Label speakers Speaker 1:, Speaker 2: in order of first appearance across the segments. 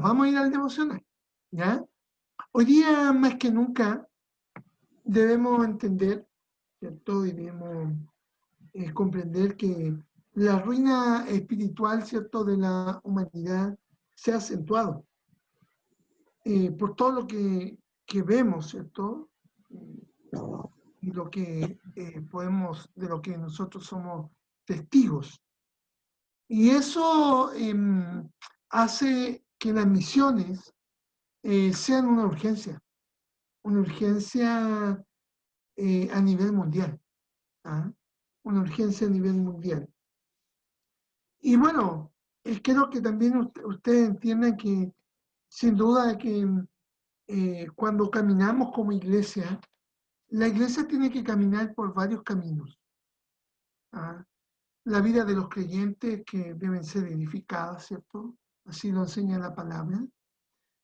Speaker 1: vamos a ir al devocional, ¿ya? Hoy día, más que nunca, debemos entender, ¿cierto? Y debemos comprender que la ruina espiritual, ¿cierto?, de la humanidad se ha acentuado por todo lo que vemos, ¿cierto? Y lo que podemos, de lo que nosotros somos testigos. Y eso hace que las misiones sean una urgencia a nivel mundial, ¿ah? Una urgencia a nivel mundial. Y bueno, creo que también ustedes entiendan que sin duda que cuando caminamos como iglesia, la iglesia tiene que caminar por varios caminos, ¿ah? La vida de los creyentes que deben ser edificadas, ¿cierto? Así lo enseña la palabra.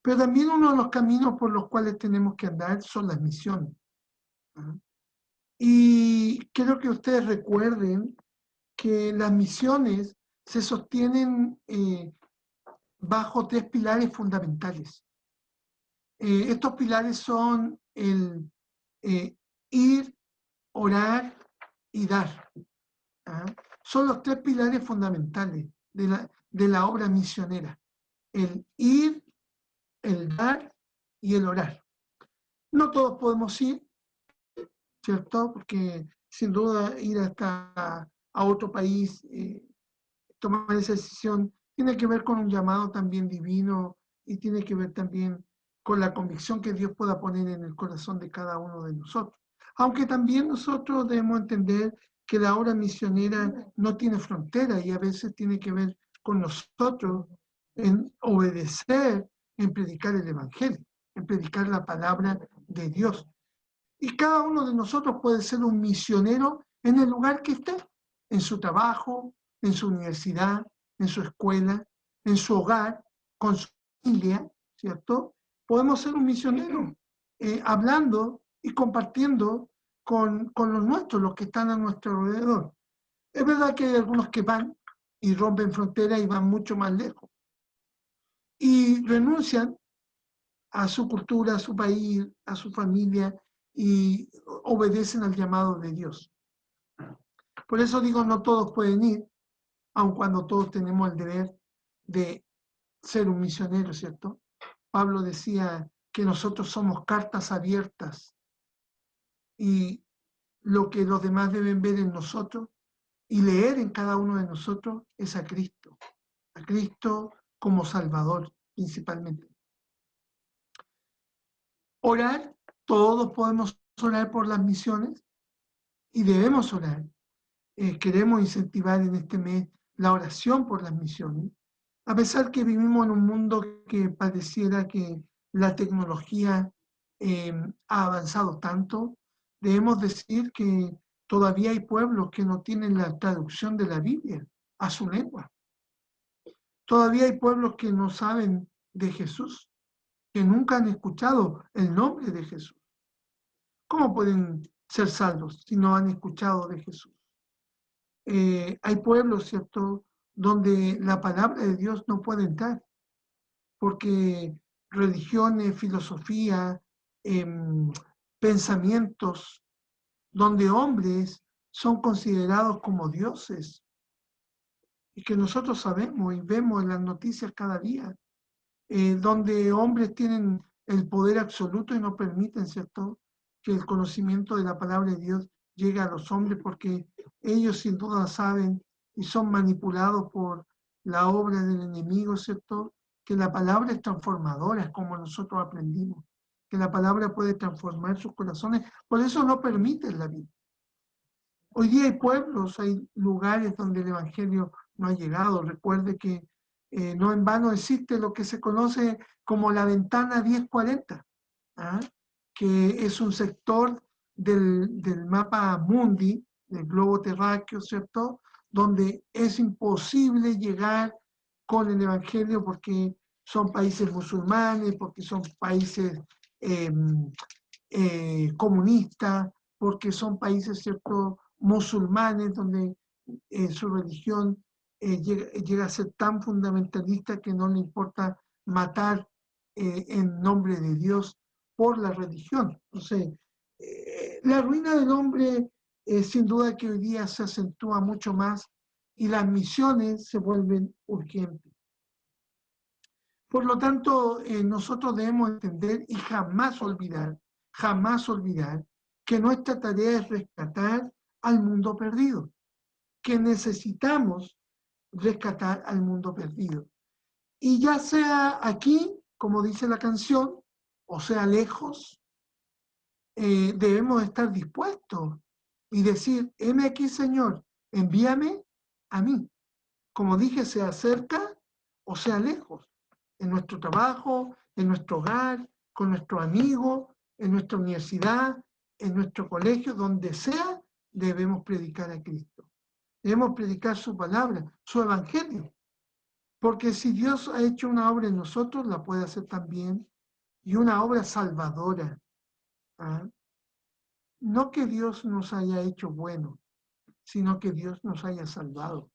Speaker 1: Pero también uno de los caminos por los cuales tenemos que andar son las misiones, ¿ah? Y quiero que ustedes recuerden que las misiones se sostienen bajo 3 pilares fundamentales. Estos pilares son el ir, orar y dar, ¿ah? Son los 3 pilares fundamentales de la obra misionera: el ir, el dar y el orar. No todos podemos ir, ¿cierto? Porque sin duda ir a otro país, tomar esa decisión, tiene que ver con un llamado también divino y tiene que ver también con la convicción que Dios pueda poner en el corazón de cada uno de nosotros. Aunque también nosotros debemos entender que la obra misionera no tiene frontera y a veces tiene que ver con nosotros en obedecer, en predicar el Evangelio, en predicar la palabra de Dios. Y cada uno de nosotros puede ser un misionero en el lugar que esté, en su trabajo, en su universidad, en su escuela, en su hogar, con su familia, ¿cierto? Podemos ser un misionero hablando y compartiendo con los nuestros, los que están a nuestro alrededor. Es verdad que hay algunos que van y rompen fronteras y van mucho más lejos y renuncian a su cultura, a su país, a su familia y obedecen al llamado de Dios. Por eso digo, no todos pueden ir, aun cuando todos tenemos el deber de ser un misionero, ¿cierto? Pablo decía que nosotros somos cartas abiertas y lo que los demás deben ver en nosotros y leer en cada uno de nosotros es a Cristo como Salvador principalmente. Orar, todos podemos orar por las misiones y debemos orar. Queremos incentivar en este mes la oración por las misiones, a pesar que vivimos en un mundo que pareciera que la tecnología ha avanzado tanto. Debemos decir que todavía hay pueblos que no tienen la traducción de la Biblia a su lengua. Todavía hay pueblos que no saben de Jesús, que nunca han escuchado el nombre de Jesús. ¿Cómo pueden ser salvos si no han escuchado de Jesús? Hay pueblos, ¿cierto?, donde la palabra de Dios no puede entrar, porque religiones, filosofía, pensamientos, donde hombres son considerados como dioses, y que nosotros sabemos y vemos en las noticias cada día, donde hombres tienen el poder absoluto y no permiten, ¿cierto?, que el conocimiento de la palabra de Dios llegue a los hombres, porque ellos sin duda saben y son manipulados por la obra del enemigo, ¿cierto?, que la palabra es transformadora, como nosotros aprendimos, que la palabra puede transformar sus corazones, por eso no permiten la vida. Hoy día hay pueblos, hay lugares donde el evangelio no ha llegado. Recuerde que no en vano existe lo que se conoce como la ventana 1040, ¿ah?, que es un sector del mapa mundi, del globo terráqueo, ¿cierto?, donde es imposible llegar con el evangelio porque son países musulmanes, porque son países comunistas, porque son países, ¿cierto?, musulmanes, donde su religión llega a ser tan fundamentalista que no le importa matar en nombre de Dios por la religión. Entonces, la ruina del hombre sin duda que hoy día se acentúa mucho más y las misiones se vuelven urgentes. Por lo tanto, nosotros debemos entender y jamás olvidar que nuestra tarea es rescatar al mundo perdido, que necesitamos rescatar al mundo perdido. Y ya sea aquí, como dice la canción, o sea lejos, debemos estar dispuestos y decir, heme aquí, Señor, envíame a mí. Como dije, sea cerca o sea lejos, en nuestro trabajo, en nuestro hogar, con nuestros amigos, en nuestra universidad, en nuestro colegio, donde sea, debemos predicar a Cristo. Debemos predicar su palabra, su evangelio. Porque si Dios ha hecho una obra en nosotros, la puede hacer también, y una obra salvadora. ¿Ah? No que Dios nos haya hecho bueno, sino que Dios nos haya salvado.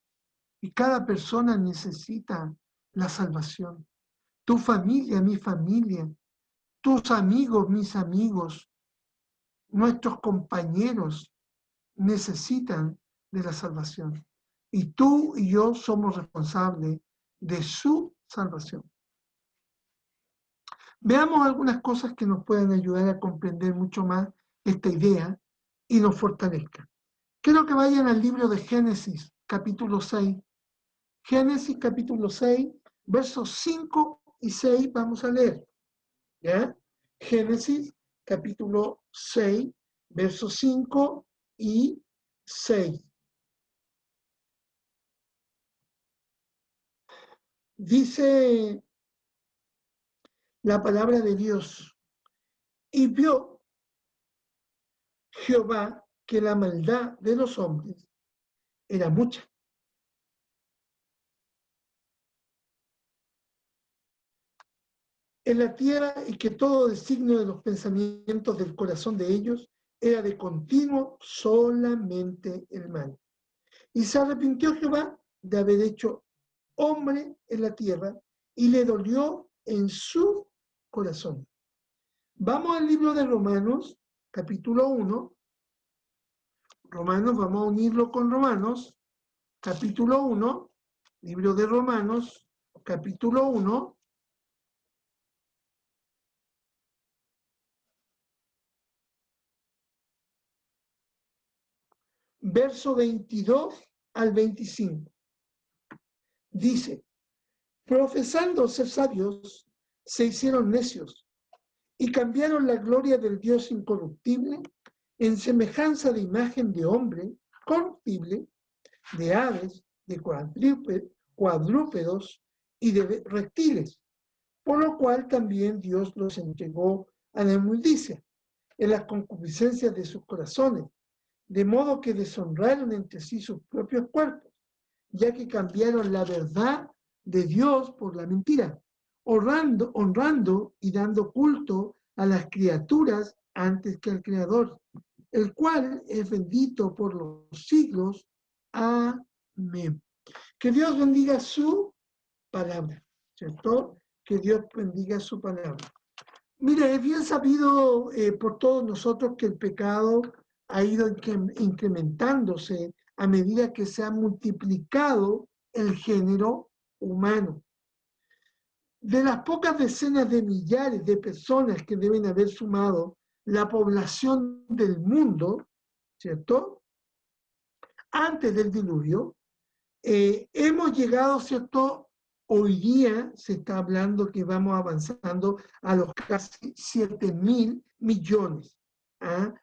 Speaker 1: Y cada persona necesita la salvación. Tu familia, mi familia, tus amigos, mis amigos, nuestros compañeros necesitan de la salvación. Y tú y yo somos responsables de su salvación. Veamos algunas cosas que nos pueden ayudar a comprender mucho más esta idea y nos fortalezcan. Quiero que vayan al libro de Génesis, capítulo 6. Génesis, capítulo 6, versos 5 y 6, vamos a leer. ¿Ya? Génesis, capítulo 6, versos 5 y 6. Dice la palabra de Dios, y vio Jehová que la maldad de los hombres era mucha. En la tierra y que todo designio de los pensamientos del corazón de ellos era de continuo solamente el mal. Y se arrepintió Jehová de haber hecho hombre en la tierra y le dolió en su corazón. Vamos al libro de Romanos, capítulo 1. Romanos, vamos a unirlo con Romanos, capítulo 1, libro de Romanos, capítulo 1, verso 22 al 25. Dice, profesando ser sabios, se hicieron necios y cambiaron la gloria del Dios incorruptible en semejanza de imagen de hombre corruptible, de aves, de cuadrúpedos y de reptiles, por lo cual también Dios los entregó a la inmundicia, en las concupiscencias de sus corazones, de modo que deshonraron entre sí sus propios cuerpos, ya que cambiaron la verdad de Dios por la mentira, honrando y dando culto a las criaturas antes que al Creador, el cual es bendito por los siglos. Amén. Que Dios bendiga su palabra, ¿cierto? Que Dios bendiga su palabra. Mire, es bien sabido por todos nosotros que el pecado ha ido incrementándose a medida que se ha multiplicado el género humano. De las pocas decenas de millares de personas que deben haber sumado la población del mundo, ¿cierto? Antes del diluvio, hemos llegado, ¿cierto? Hoy día se está hablando que vamos avanzando a los casi 7.000 millones, ¿ah?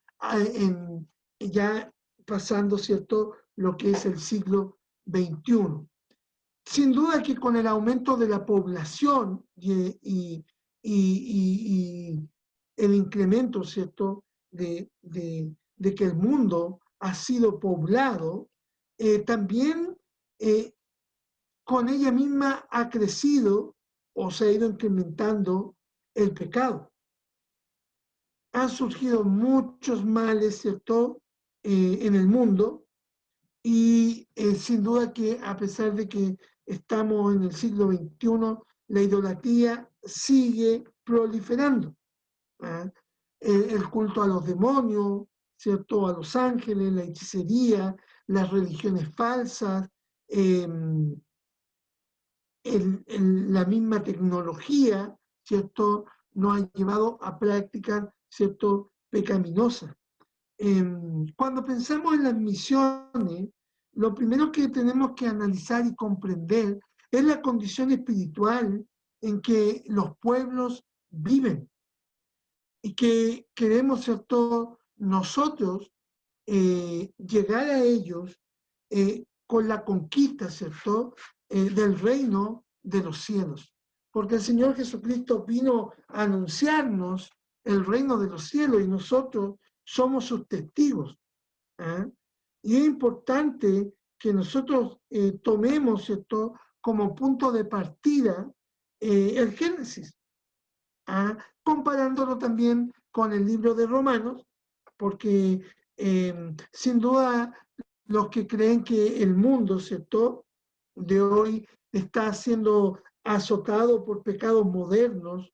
Speaker 1: Ya pasando, ¿cierto?, lo que es el siglo XXI. Sin duda que con el aumento de la población y el incremento, ¿cierto?, de que el mundo ha sido poblado, también con ella misma ha crecido o se ha ido incrementando el pecado. Han surgido muchos males, ¿cierto?, en el mundo, y sin duda que a pesar de que estamos en el siglo XXI, la idolatría sigue proliferando. ¿Ah? El culto a los demonios, ¿cierto? A los ángeles, la hechicería, las religiones falsas, eh, la misma tecnología, ¿cierto? Nos ha llevado a prácticas, ¿cierto? Pecaminosas. Cuando pensamos en las misiones, lo primero que tenemos que analizar y comprender es la condición espiritual en que los pueblos viven y que queremos, ¿cierto? Nosotros llegar a ellos con la conquista, ¿cierto? Del reino de los cielos. Porque el Señor Jesucristo vino a anunciarnos el reino de los cielos y nosotros somos sus testigos. ¿Eh? Y es importante que nosotros tomemos esto como punto de partida el Génesis, ¿ah? Comparándolo también con el libro de Romanos, porque sin duda los que creen que el mundo, ¿cierto?, de hoy está siendo azotado por pecados modernos,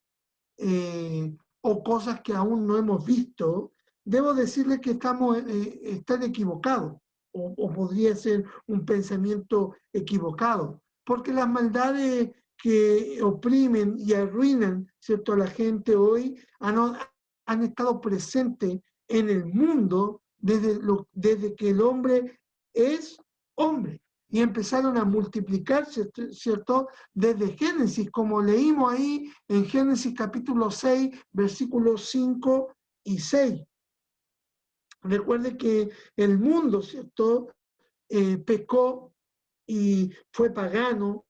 Speaker 1: o cosas que aún no hemos visto, debo decirles que están equivocados, o podría ser un pensamiento equivocado, porque las maldades que oprimen y arruinan, ¿cierto?, a la gente hoy han estado presentes en el mundo desde que el hombre es hombre y empezaron a multiplicarse, ¿cierto? Desde Génesis, como leímos ahí en Génesis capítulo 6, versículos 5 y 6. Recuerde que el mundo, ¿cierto? Pecó y fue pagano,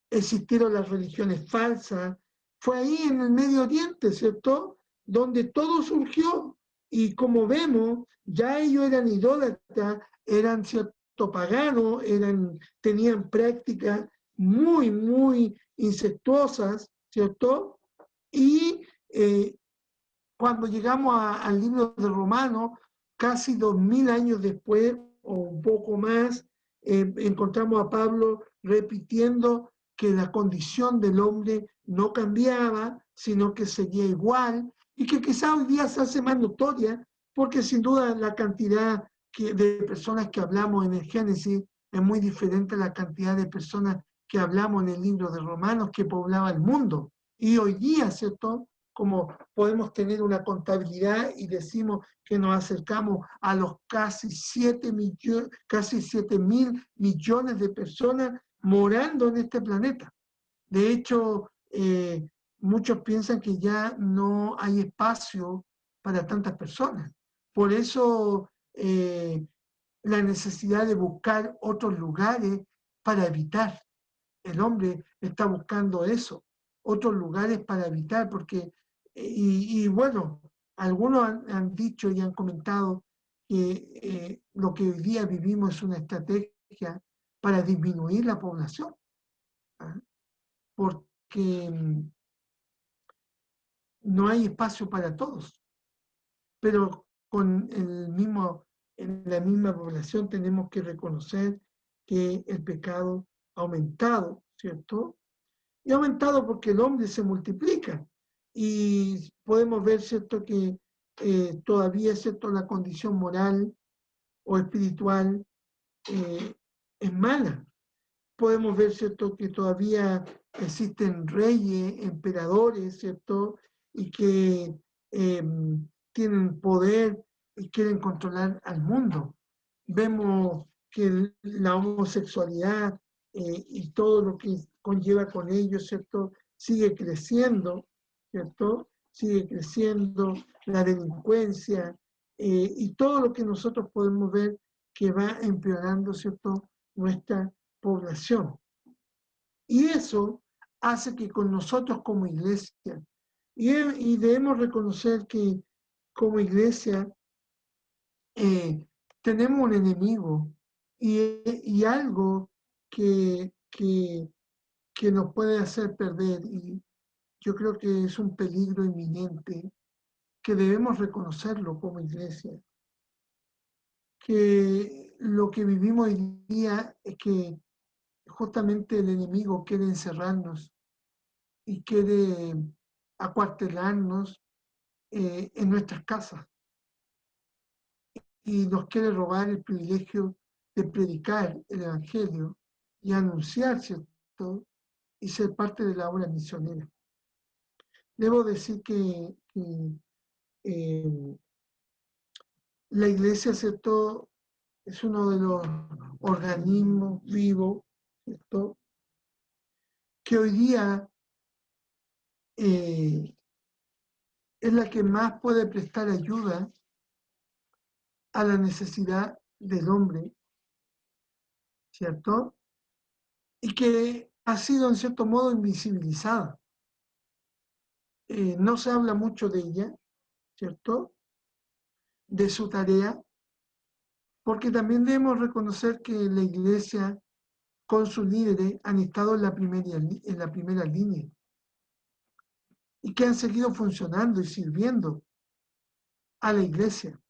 Speaker 1: existieron las religiones falsas, fue ahí en el Medio Oriente, ¿cierto? Donde todo surgió y como vemos, ya ellos eran idólatras, eran cierto paganos, tenían prácticas muy incestuosas, ¿cierto? Y cuando llegamos al libro de Romanos, casi 2000 años después, o un poco más, encontramos a Pablo repitiendo que la condición del hombre no cambiaba, sino que seguía igual, y que quizá hoy día se hace más notoria, porque sin duda la cantidad de personas que hablamos en el Génesis es muy diferente a la cantidad de personas que hablamos en el libro de Romanos que poblaba el mundo. Y hoy día, ¿cierto? Como podemos tener una contabilidad y decimos que nos acercamos a los casi 7.000 millones de personas morando en este planeta. De hecho, muchos piensan que ya no hay espacio para tantas personas. Por eso la necesidad de buscar otros lugares para habitar. El hombre está buscando eso, otros lugares para habitar, porque, bueno, algunos han dicho y han comentado que lo que hoy día vivimos es una estrategia para disminuir la población, ¿ah? Porque no hay espacio para todos, pero en la misma población tenemos que reconocer que el pecado ha aumentado, ¿cierto? Y ha aumentado porque el hombre se multiplica. Y podemos ver, ¿cierto?, que todavía, ¿cierto?, la condición moral o espiritual es mala. Podemos ver, ¿cierto?, que todavía existen reyes, emperadores, ¿cierto?, y que tienen poder y quieren controlar al mundo. Vemos que la homosexualidad y todo lo que conlleva con ello, ¿cierto?, sigue creciendo, ¿cierto? Sigue creciendo la delincuencia y todo lo que nosotros podemos ver que va empeorando, ¿cierto?, nuestra población. Y eso hace que con nosotros como iglesia, y debemos reconocer que como iglesia tenemos un enemigo y algo que nos puede hacer perder, y yo creo que es un peligro inminente, que debemos reconocerlo como iglesia, que lo que vivimos hoy día es que justamente el enemigo quiere encerrarnos y quiere acuartelarnos en nuestras casas y nos quiere robar el privilegio de predicar el Evangelio y anunciar, ¿cierto? Y ser parte de la obra misionera. Debo decir que la iglesia, ¿cierto? Es uno de los organismos vivos, ¿cierto? Que hoy día es la que más puede prestar ayuda a la necesidad del hombre, ¿cierto? Y que ha sido en cierto modo invisibilizada. No se habla mucho de ella, ¿cierto? De su tarea, porque también debemos reconocer que la iglesia con sus líderes han estado en la primera línea y que han seguido funcionando y sirviendo a la iglesia.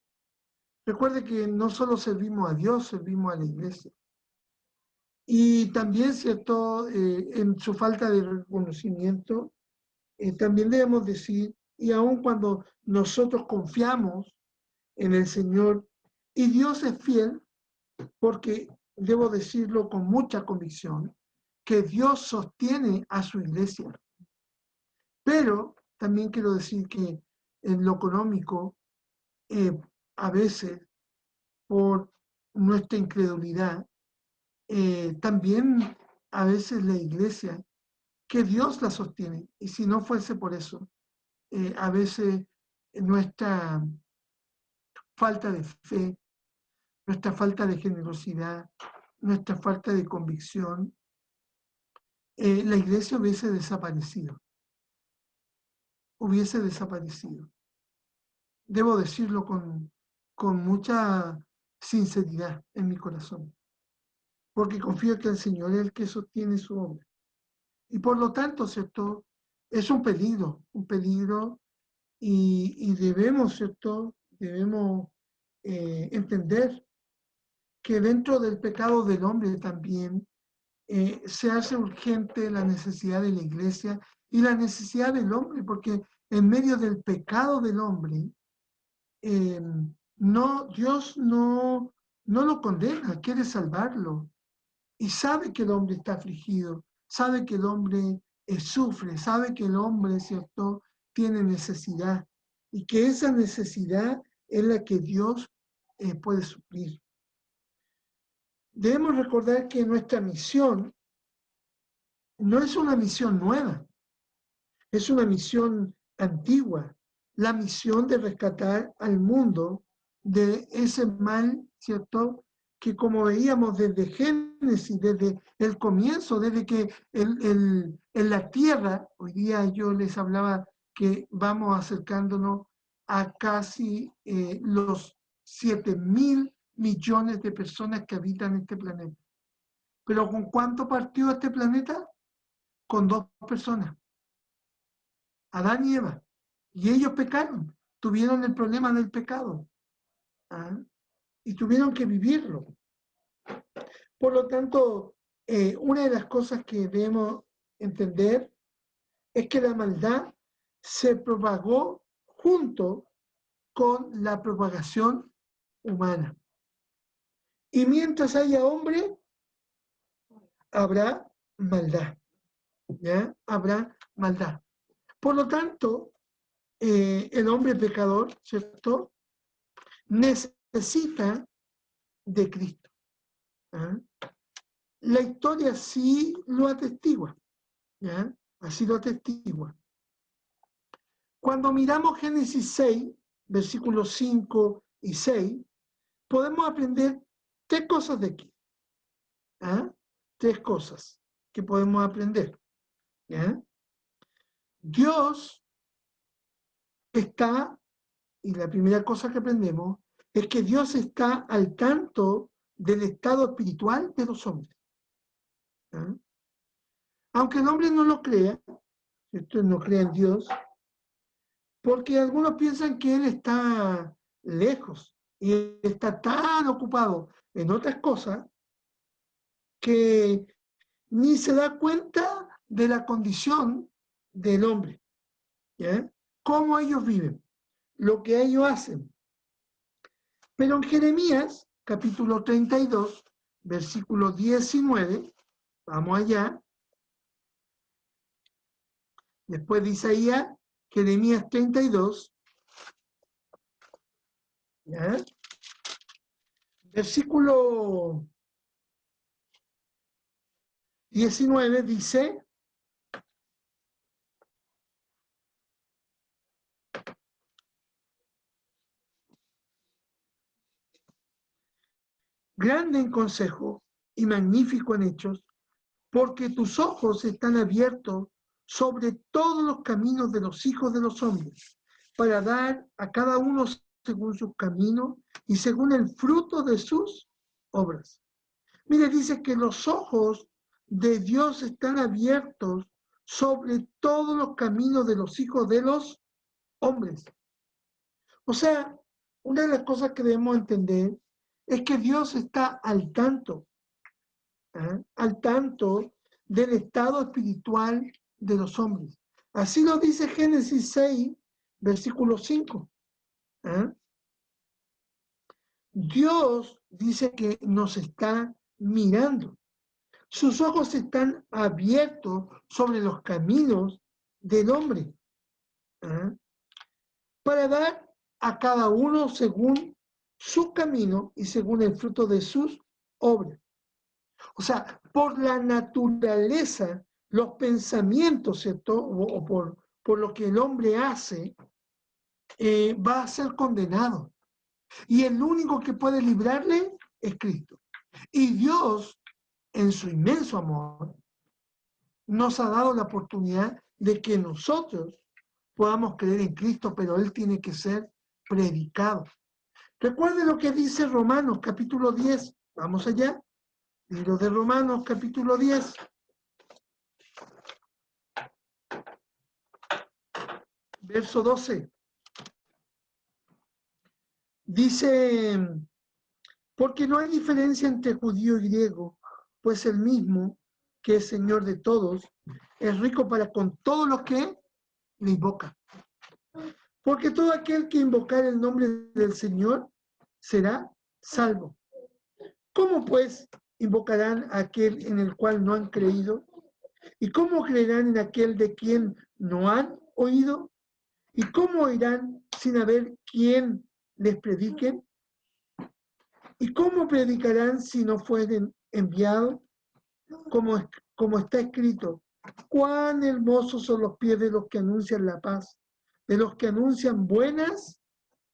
Speaker 1: Recuerde que no solo servimos a Dios, servimos a la iglesia. Y también, ¿cierto? En su falta de reconocimiento, también debemos decir, y aun cuando nosotros confiamos en el Señor, y Dios es fiel, porque debo decirlo con mucha convicción, que Dios sostiene a su iglesia. Pero también quiero decir que en lo económico, a veces, por nuestra incredulidad, también a veces la iglesia, que Dios la sostiene, y si no fuese por eso, a veces nuestra falta de fe, nuestra falta de generosidad, nuestra falta de convicción, la iglesia hubiese desaparecido. Debo decirlo con mucha sinceridad en mi corazón, porque confío que el Señor es el que sostiene su obra. Y por lo tanto, ¿cierto? Es un peligro, y debemos, ¿cierto? Debemos entender que dentro del pecado del hombre también se hace urgente la necesidad de la iglesia y la necesidad del hombre, porque en medio del pecado del hombre, Dios no lo condena, quiere salvarlo. Y sabe que el hombre está afligido, sabe que el hombre sufre, sabe que el hombre, ¿cierto?, tiene necesidad y que esa necesidad es la que Dios puede suplir. Debemos recordar que nuestra misión no es una misión nueva, es una misión antigua, la misión de rescatar al mundo de ese mal, ¿cierto?, que como veíamos desde Génesis, desde el comienzo, desde que en la tierra, hoy día yo les hablaba que vamos acercándonos a casi los 7.000 millones de personas que habitan este planeta. Pero ¿con cuánto partió este planeta? Con 2 personas, Adán y Eva. Y ellos pecaron, tuvieron el problema del pecado. ¿Ah? Y tuvieron que vivirlo. Por lo tanto, una de las cosas que debemos entender es que la maldad se propagó junto con la propagación humana. Y mientras haya hombre, habrá maldad. ¿Ya? Habrá maldad. Por lo tanto, el hombre pecador, ¿cierto?, necesita de Cristo. ¿Ah? La historia sí lo atestigua, ¿ya? Así lo atestigua. Cuando miramos Génesis 6, versículos 5 y 6, podemos aprender 3 cosas de aquí. ¿Ah? 3 cosas que podemos aprender. ¿Ya? Dios está, y la primera cosa que aprendemos, es que Dios está al tanto del estado espiritual de los hombres. ¿Ah? Aunque el hombre no lo crea, ¿cierto?, no crea en Dios, porque algunos piensan que Él está lejos y está tan ocupado en otras cosas que ni se da cuenta de la condición del hombre, ¿ya? Cómo ellos viven, lo que ellos hacen. Pero en Jeremías, capítulo 32, versículo 19, vamos allá, después de Isaías, Jeremías 32, ¿ya? Versículo 19 dice: grande en consejo y magnífico en hechos, porque tus ojos están abiertos sobre todos los caminos de los hijos de los hombres, para dar a cada uno según sus caminos y según el fruto de sus obras. Mire, dice que los ojos de Dios están abiertos sobre todos los caminos de los hijos de los hombres. O sea, una de las cosas que debemos entender es que Dios está al tanto del estado espiritual de los hombres. Así lo dice Génesis 6, versículo 5. Dios dice que nos está mirando. Sus ojos están abiertos sobre los caminos del hombre, para dar a cada uno según su camino y según el fruto de sus obras. O sea, por la naturaleza, los pensamientos, ¿cierto? O por lo que el hombre hace, va a ser condenado. Y el único que puede librarle es Cristo. Y Dios, en su inmenso amor, nos ha dado la oportunidad de que nosotros podamos creer en Cristo, pero Él tiene que ser predicado. Recuerden lo que dice Romanos, capítulo 10. Vamos allá. Libro de Romanos, capítulo 10. Verso 12. Dice: porque no hay diferencia entre judío y griego, pues el mismo, que es Señor de todos, es rico para con todos los que le invocan. Porque todo aquel que invocar el nombre del Señor será salvo. ¿Cómo pues invocarán a aquel en el cual no han creído? ¿Y cómo creerán en aquel de quien no han oído? ¿Y cómo oirán sin haber quien les predique? ¿Y cómo predicarán si no fueren enviados? Como está escrito: cuán hermosos son los pies de los que anuncian la paz, de los que anuncian buenas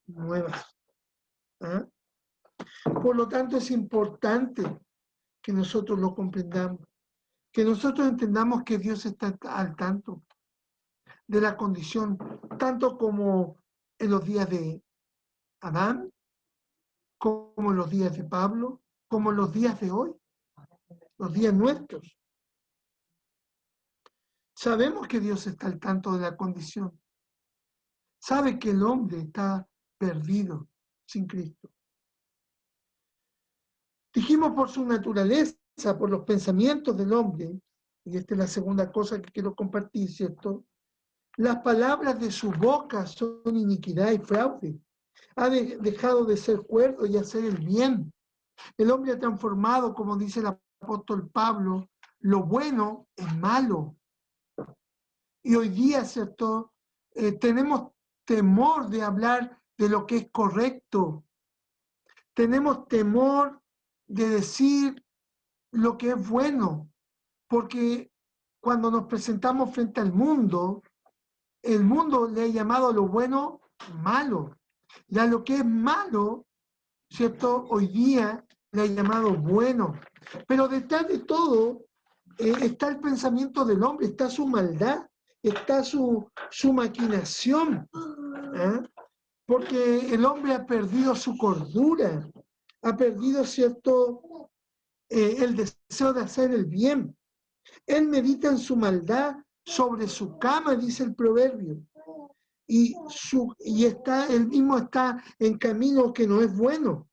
Speaker 1: nuevas. Por lo tanto, es importante que nosotros lo comprendamos, que nosotros entendamos que Dios está al tanto de la condición, tanto como en los días de Adán, como en los días de Pablo, como en los días de hoy, los días nuestros. Sabemos que Dios está al tanto de la condición. Sabe que el hombre está perdido sin Cristo. Dijimos por su naturaleza, por los pensamientos del hombre, y esta es la segunda cosa que quiero compartir, ¿cierto? Las palabras de su boca son iniquidad y fraude. Ha dejado de ser cuerdo y hacer el bien. El hombre ha transformado, como dice el apóstol Pablo, lo bueno en malo. Y hoy día, ¿cierto? Tenemos temor de hablar de lo que es correcto. Tenemos temor de decir lo que es bueno, porque cuando nos presentamos frente al mundo, el mundo le ha llamado a lo bueno malo, y a lo que es malo, ¿cierto? Hoy día le ha llamado bueno. Pero detrás de todo está el pensamiento del hombre, está su maldad, está su maquinación, porque el hombre ha perdido su cordura, ha perdido, ¿cierto?, el deseo de hacer el bien. Él medita en su maldad sobre su cama, dice el proverbio, y él mismo está en camino que no es bueno.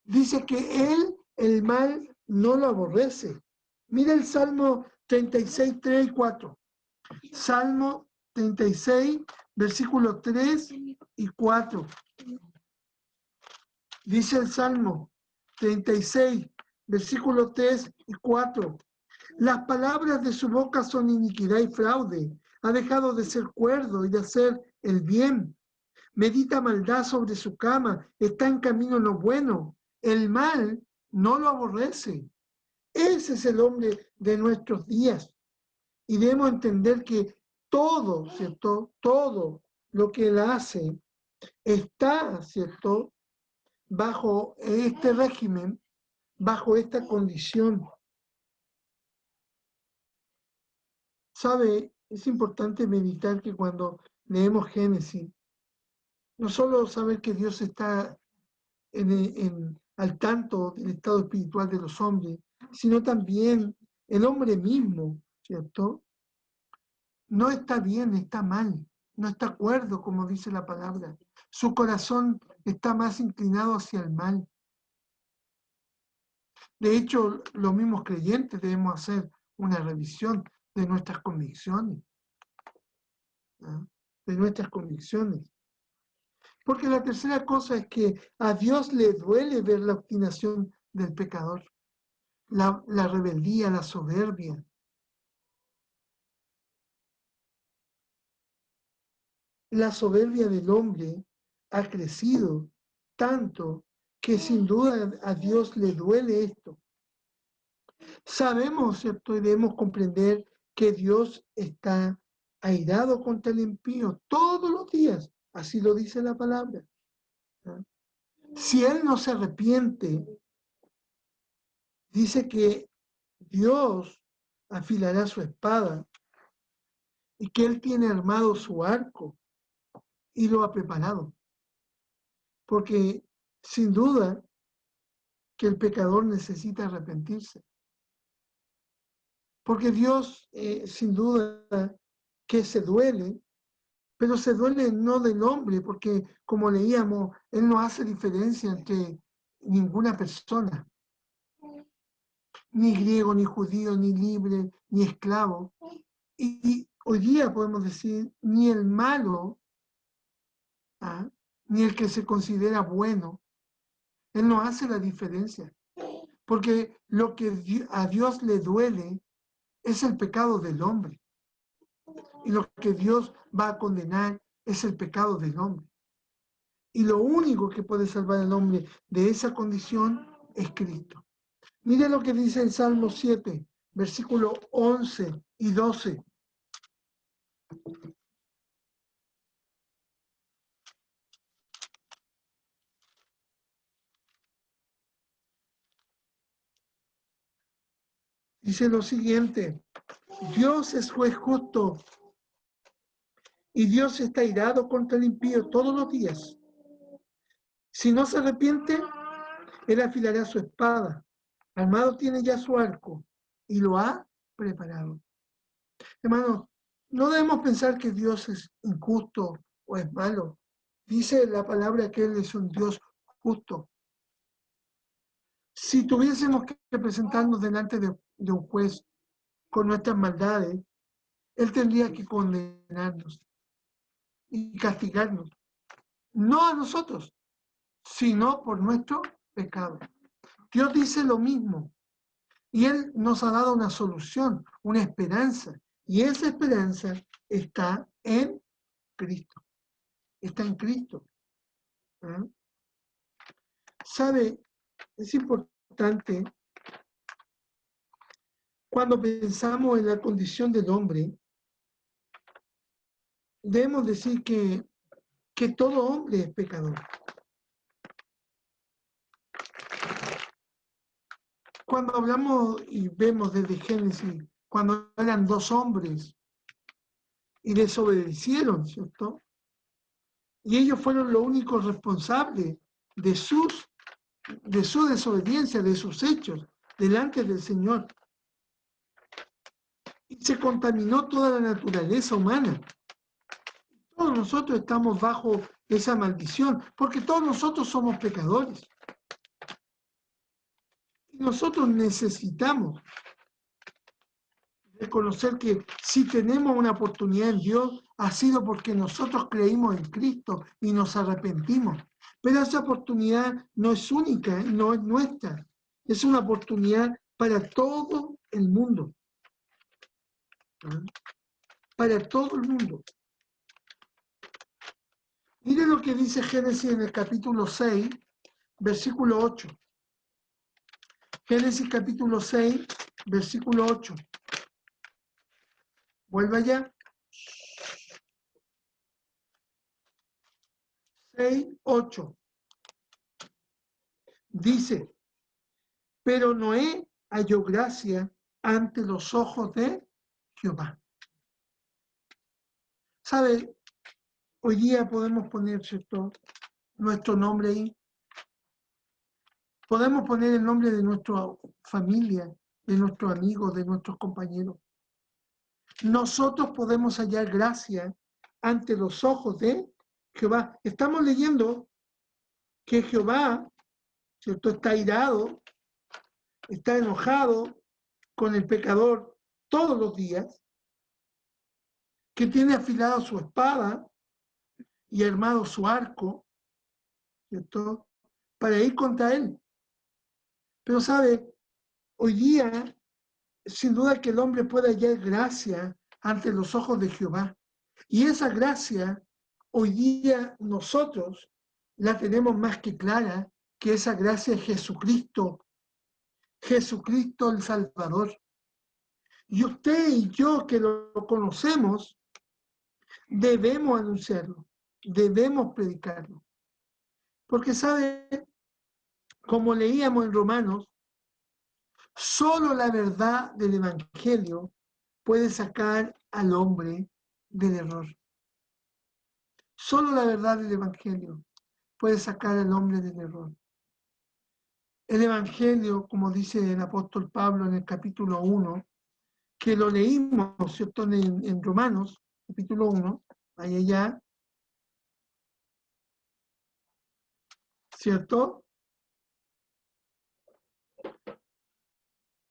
Speaker 1: Dice que él el mal no lo aborrece. Mira el Salmo 36, 3 y 4. Salmo 36, versículos 3 y 4. Dice el Salmo 36, versículos 3 y 4. Las palabras de su boca son iniquidad y fraude. Ha dejado de ser cuerdo y de hacer el bien. Medita maldad sobre su cama. Está en camino no bueno. El mal no lo aborrece. Ese es el hombre de nuestros días. Y debemos entender que todo, ¿cierto? Todo lo que él hace está, ¿cierto? Bajo este régimen, bajo esta condición. ¿Sabe? Es importante meditar que cuando leemos Génesis, no solo saber que Dios está al tanto del estado espiritual de los hombres, sino también el hombre mismo, ¿cierto? No está bien, está mal, no está acuerdo, como dice la palabra. Su corazón está más inclinado hacia el mal. De hecho, los mismos creyentes debemos hacer una revisión de nuestras convicciones, ¿no? De nuestras convicciones. Porque la tercera cosa es que a Dios le duele ver la obstinación del pecador, la rebeldía, la soberbia. La soberbia del hombre ha crecido tanto que sin duda a Dios le duele esto. Sabemos, ¿cierto? Y debemos comprender que Dios está airado contra el impío todos los días. Así lo dice la palabra, ¿no? Si él no se arrepiente, dice que Dios afilará su espada y que él tiene armado su arco y lo ha preparado. Porque sin duda que el pecador necesita arrepentirse. Porque Dios, sin duda, que se duele, pero se duele no del hombre, porque como leíamos, Él no hace diferencia entre ninguna persona, ni griego, ni judío, ni libre, ni esclavo. Y hoy día podemos decir, ni el malo, ¿ah? Ni el que se considera bueno, Él no hace la diferencia. Porque lo que a Dios le duele es el pecado del hombre. Y lo que Dios va a condenar es el pecado del hombre. Y lo único que puede salvar al hombre de esa condición es Cristo. Mire lo que dice el Salmo 7, versículo 11 y 12. Dice lo siguiente: Dios es juez justo y Dios está irado contra el impío todos los días. Si no se arrepiente, él afilará su espada. Armado tiene ya su arco y lo ha preparado. Hermanos, no debemos pensar que Dios es injusto o es malo. Dice la palabra que Él es un Dios justo. Si tuviésemos que presentarnos delante de un juez con nuestras maldades, Él tendría que condenarnos y castigarnos. No a nosotros, sino por nuestro pecado. Dios dice lo mismo. Y Él nos ha dado una solución, una esperanza. Y esa esperanza está en Cristo. Está en Cristo. ¿Eh? ¿Sabe? Es importante cuando pensamos en la condición del hombre, debemos decir que todo hombre es pecador. Cuando hablamos y vemos desde Génesis, cuando eran dos hombres y desobedecieron, ¿cierto? Y ellos fueron los únicos responsables de su desobediencia, de sus hechos delante del Señor. Y se contaminó toda la naturaleza humana. Todos nosotros estamos bajo esa maldición, porque todos nosotros somos pecadores. Y nosotros necesitamos Reconocer que si tenemos una oportunidad en Dios, ha sido porque nosotros creímos en Cristo y nos arrepentimos. Pero esa oportunidad no es única, no es nuestra. Es una oportunidad para todo el mundo. Para todo el mundo. Miren lo que dice Génesis en el capítulo 6, versículo 8. Génesis capítulo 6, versículo 8. Vuelva allá. 6, 8. Dice, pero Noé halló gracia ante los ojos de Jehová. ¿Sabe? Hoy día podemos poner, ¿cierto?, nuestro nombre ahí. Podemos poner el nombre de nuestra familia, de nuestros amigos, de nuestros compañeros. Nosotros podemos hallar gracia ante los ojos de Jehová. Estamos leyendo que Jehová, ¿cierto?, está airado, está enojado con el pecador todos los días, que tiene afilado su espada y armado su arco, ¿cierto?, para ir contra él. Pero sabe, hoy día, sin duda que el hombre puede hallar gracia ante los ojos de Jehová. Y esa gracia, hoy día nosotros la tenemos más que clara, que esa gracia es Jesucristo, Jesucristo el Salvador. Y usted y yo que lo conocemos, debemos anunciarlo, debemos predicarlo. Porque sabe, como leíamos en Romanos, solo la verdad del Evangelio puede sacar al hombre del error. Solo la verdad del Evangelio puede sacar al hombre del error. El Evangelio, como dice el apóstol Pablo en el capítulo 1, que lo leímos, ¿cierto?, en Romanos, capítulo 1, ahí allá, ¿cierto?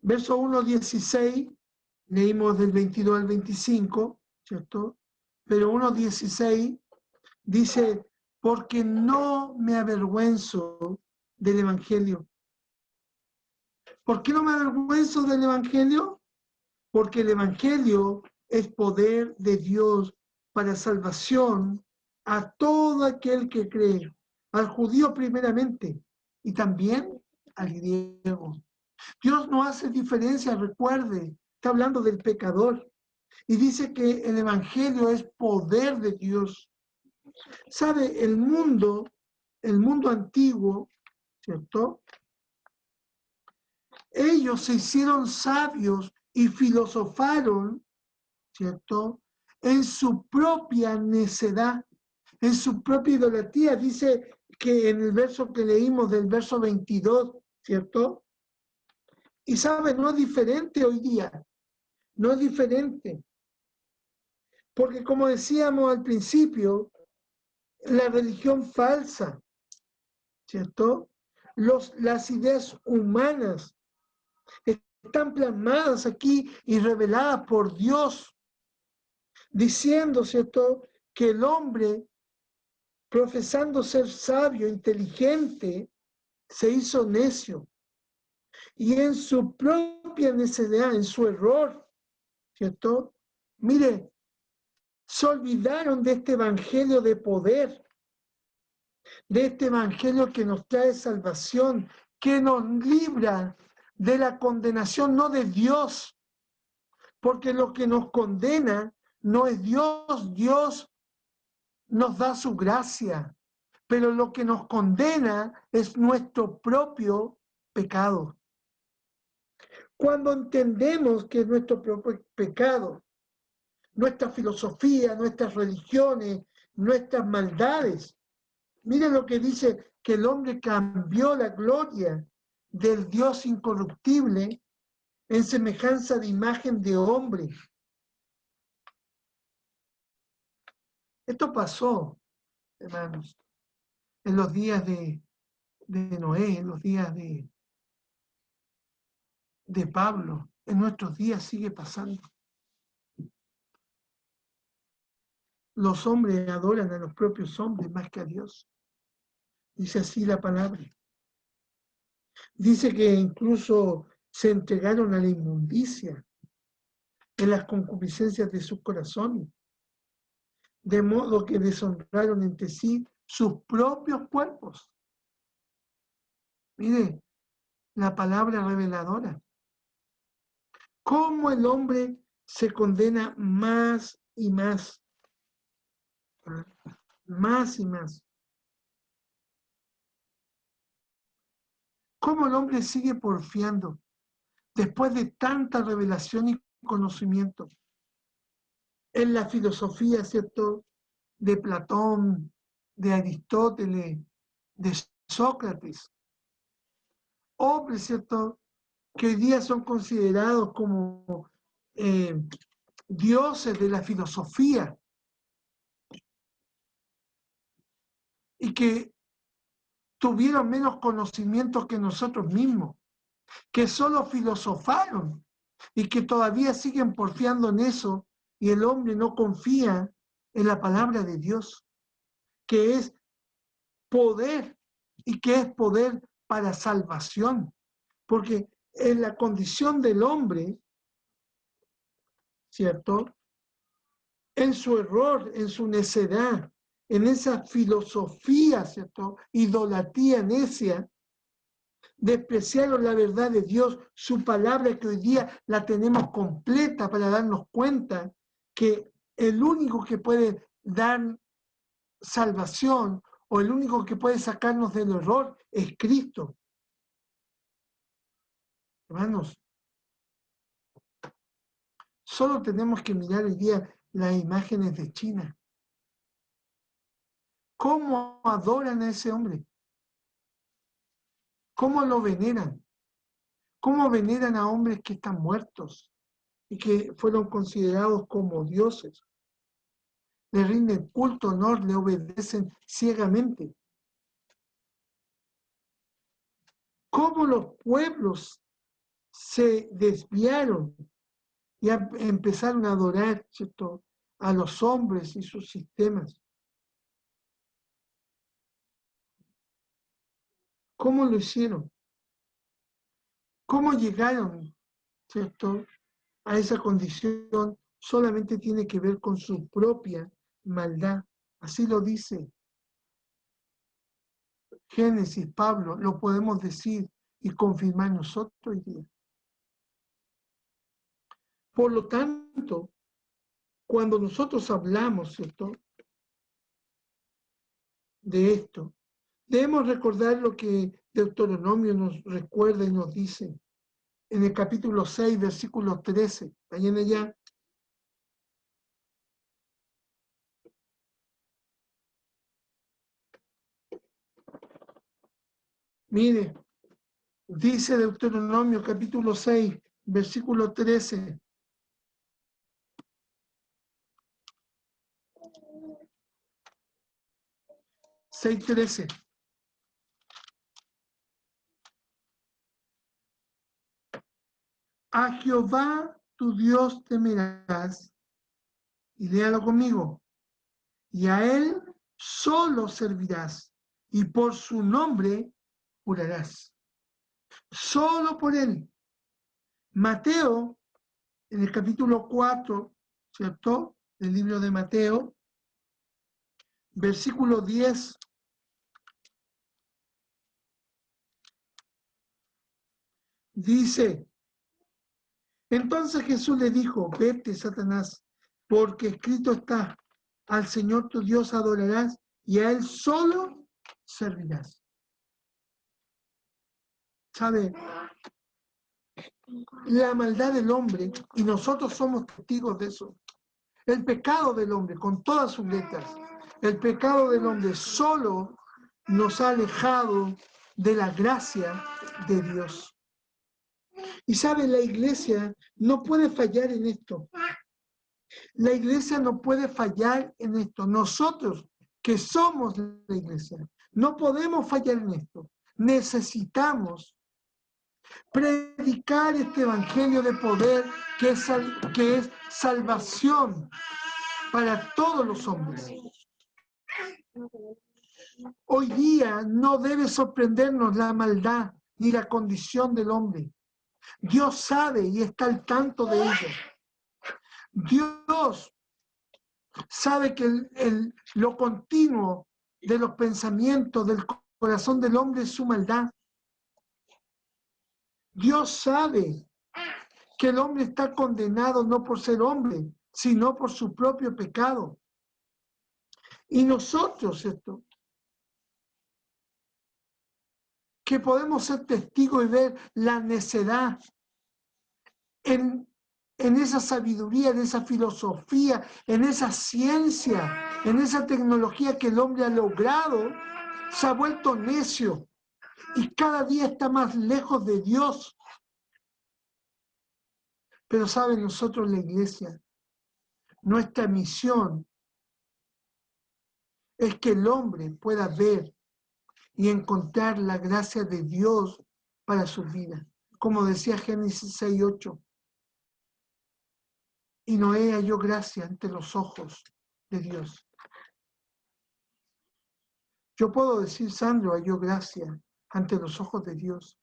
Speaker 1: Verso 1, 16, leímos del 22 al 25, ¿cierto? Pero 1, 16 dice, porque no me avergüenzo del Evangelio. ¿Por qué no me avergüenzo del Evangelio? Porque el Evangelio es poder de Dios para salvación a todo aquel que cree, al judío primeramente y también al griego. Dios no hace diferencia, recuerde, está hablando del pecador y dice que el Evangelio es poder de Dios. ¿Sabe? El mundo antiguo, ¿cierto? Ellos se hicieron sabios y filosofaron, ¿cierto?, en su propia necedad, en su propia idolatría. Dice que en el verso que leímos del verso 22, ¿cierto? Y sabe, no es diferente hoy día, no es diferente. Porque como decíamos al principio, la religión falsa, ¿cierto? Las ideas humanas están plasmadas aquí y reveladas por Dios, diciendo, ¿cierto?, que el hombre, profesando ser sabio, inteligente, se hizo necio. Y en su propia necedad, en su error, ¿cierto? Mire, se olvidaron de este evangelio de poder, de este evangelio que nos trae salvación, que nos libra de la condenación, no de Dios, porque lo que nos condena no es Dios, Dios nos da su gracia, pero lo que nos condena es nuestro propio pecado. Cuando entendemos que es nuestro propio pecado, nuestra filosofía, nuestras religiones, nuestras maldades, miren lo que dice, que el hombre cambió la gloria del Dios incorruptible en semejanza de imagen de hombre. Esto pasó, hermanos, en los días de Noé, en los días de Pablo, en nuestros días sigue pasando. los hombres adoran a los propios hombres más que a Dios. Dice así la palabra. Dice que incluso se entregaron a la inmundicia en las concupiscencias de sus corazones, de modo que deshonraron entre sí sus propios cuerpos. Mire, la palabra reveladora. Cómo el hombre se condena más y más. Más y más. Cómo el hombre sigue porfiando después de tanta revelación y conocimiento en la filosofía, ¿cierto?, de Platón, de Aristóteles, de Sócrates. Hombres, ¿cierto?, que hoy día son considerados como dioses de la filosofía y que tuvieron menos conocimientos que nosotros mismos, que solo filosofaron y que todavía siguen porfiando en eso, y el hombre no confía en la palabra de Dios, que es poder y que es poder para salvación, porque en la condición del hombre, ¿cierto?, en su error, en su necedad, en esa filosofía, ¿cierto?, idolatría necia, despreciaron la verdad de Dios, su palabra, que hoy día la tenemos completa para darnos cuenta que el único que puede dar salvación o el único que puede sacarnos del error es Cristo. Hermanos, solo tenemos que mirar hoy día las imágenes de China. ¿Cómo adoran a ese hombre? ¿Cómo lo veneran? ¿Cómo veneran a hombres que están muertos y que fueron considerados como dioses? Le rinden culto, honor, le obedecen ciegamente. ¿Cómo los pueblos se desviaron y empezaron a adorar, ¿cierto?, a los hombres y sus sistemas? ¿Cómo lo hicieron? ¿Cómo llegaron, ¿cierto?, a esa condición? Solamente tiene que ver con su propia maldad. Así lo dice Génesis, Pablo, lo podemos decir y confirmar nosotros hoy día. Por lo tanto, cuando nosotros hablamos, ¿cierto?, de esto, debemos recordar lo que Deuteronomio nos recuerda y nos dice en el capítulo 6, versículo 13. Vayan allá. Mire, dice Deuteronomio capítulo 6, versículo 13. (6:13) A Jehová tu Dios temerás, y léalo conmigo, y a él solo servirás, y por su nombre jurarás. Solo por él. Mateo, en el capítulo 4, ¿cierto?, del libro de Mateo, versículo 10, dice: entonces Jesús le dijo: vete, Satanás, porque escrito está, al Señor tu Dios adorarás y a él solo servirás. ¿Sabe? La maldad del hombre, y nosotros somos testigos de eso, el pecado del hombre con todas sus letras, el pecado del hombre solo nos ha alejado de la gracia de Dios. Y sabe, la iglesia no puede fallar en esto. La iglesia no puede fallar en esto. Nosotros, que somos la iglesia, no podemos fallar en esto. Necesitamos predicar este evangelio de poder que es salvación para todos los hombres. Hoy día no debe sorprendernos la maldad ni la condición del hombre. Dios sabe y está al tanto de ello. Dios sabe que lo continuo de los pensamientos del corazón del hombre es su maldad. Dios sabe que el hombre está condenado no por ser hombre, sino por su propio pecado. Y nosotros, que podemos ser testigos y ver la necedad en esa sabiduría, en esa filosofía, en esa ciencia, en esa tecnología que el hombre ha logrado, se ha vuelto necio y cada día está más lejos de Dios. Pero saben, nosotros la iglesia, nuestra misión es que el hombre pueda ver y encontrar la gracia de Dios para su vida. Como decía Génesis 6:8. Y Noé halló gracia ante los ojos de Dios. Yo puedo decir, Sandro halló gracia ante los ojos de Dios,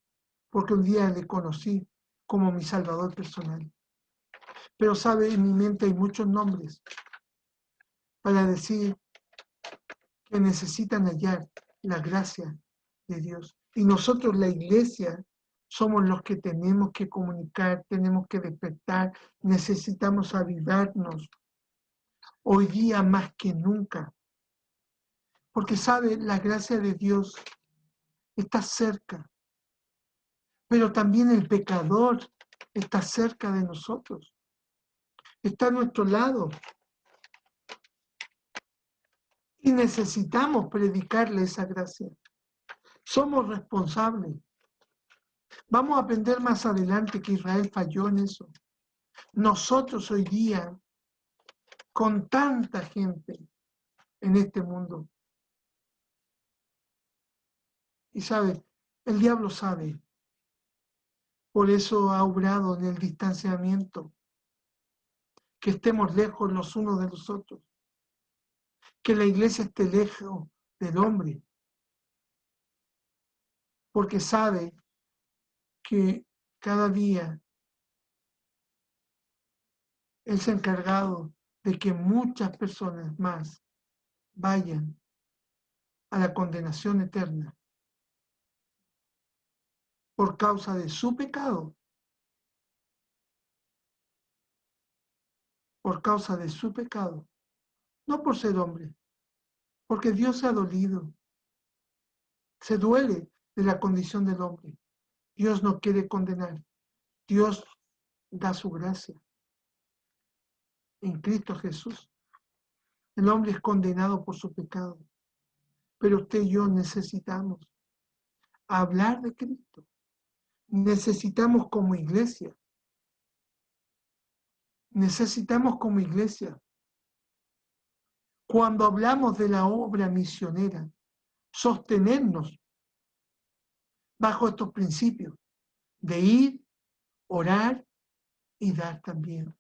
Speaker 1: porque un día le conocí como mi Salvador personal. Pero sabe, en mi mente hay muchos nombres para decir que necesitan hallar la gracia de Dios. Y nosotros, la iglesia, somos los que tenemos que comunicar, tenemos que despertar, necesitamos avivarnos hoy día más que nunca. Porque sabe, la gracia de Dios está cerca, pero también el pecador está cerca de nosotros, está a nuestro lado. Y necesitamos predicarle esa gracia. Somos responsables. Vamos a aprender más adelante que Israel falló en eso. Nosotros hoy día, con tanta gente en este mundo, y sabe, el diablo sabe, por eso ha obrado en el distanciamiento, que estemos lejos los unos de los otros, que la iglesia esté lejos del hombre, porque sabe que cada día Él se ha encargado de que muchas personas más vayan a la condenación eterna por causa de su pecado, por causa de su pecado, no por ser hombre, porque Dios se ha dolido, se duele de la condición del hombre. Dios no quiere condenar, Dios da su gracia en Cristo Jesús. El hombre es condenado por su pecado, pero usted y yo necesitamos hablar de Cristo. Necesitamos como iglesia, cuando hablamos de la obra misionera, sostenernos bajo estos principios de ir, orar y dar también.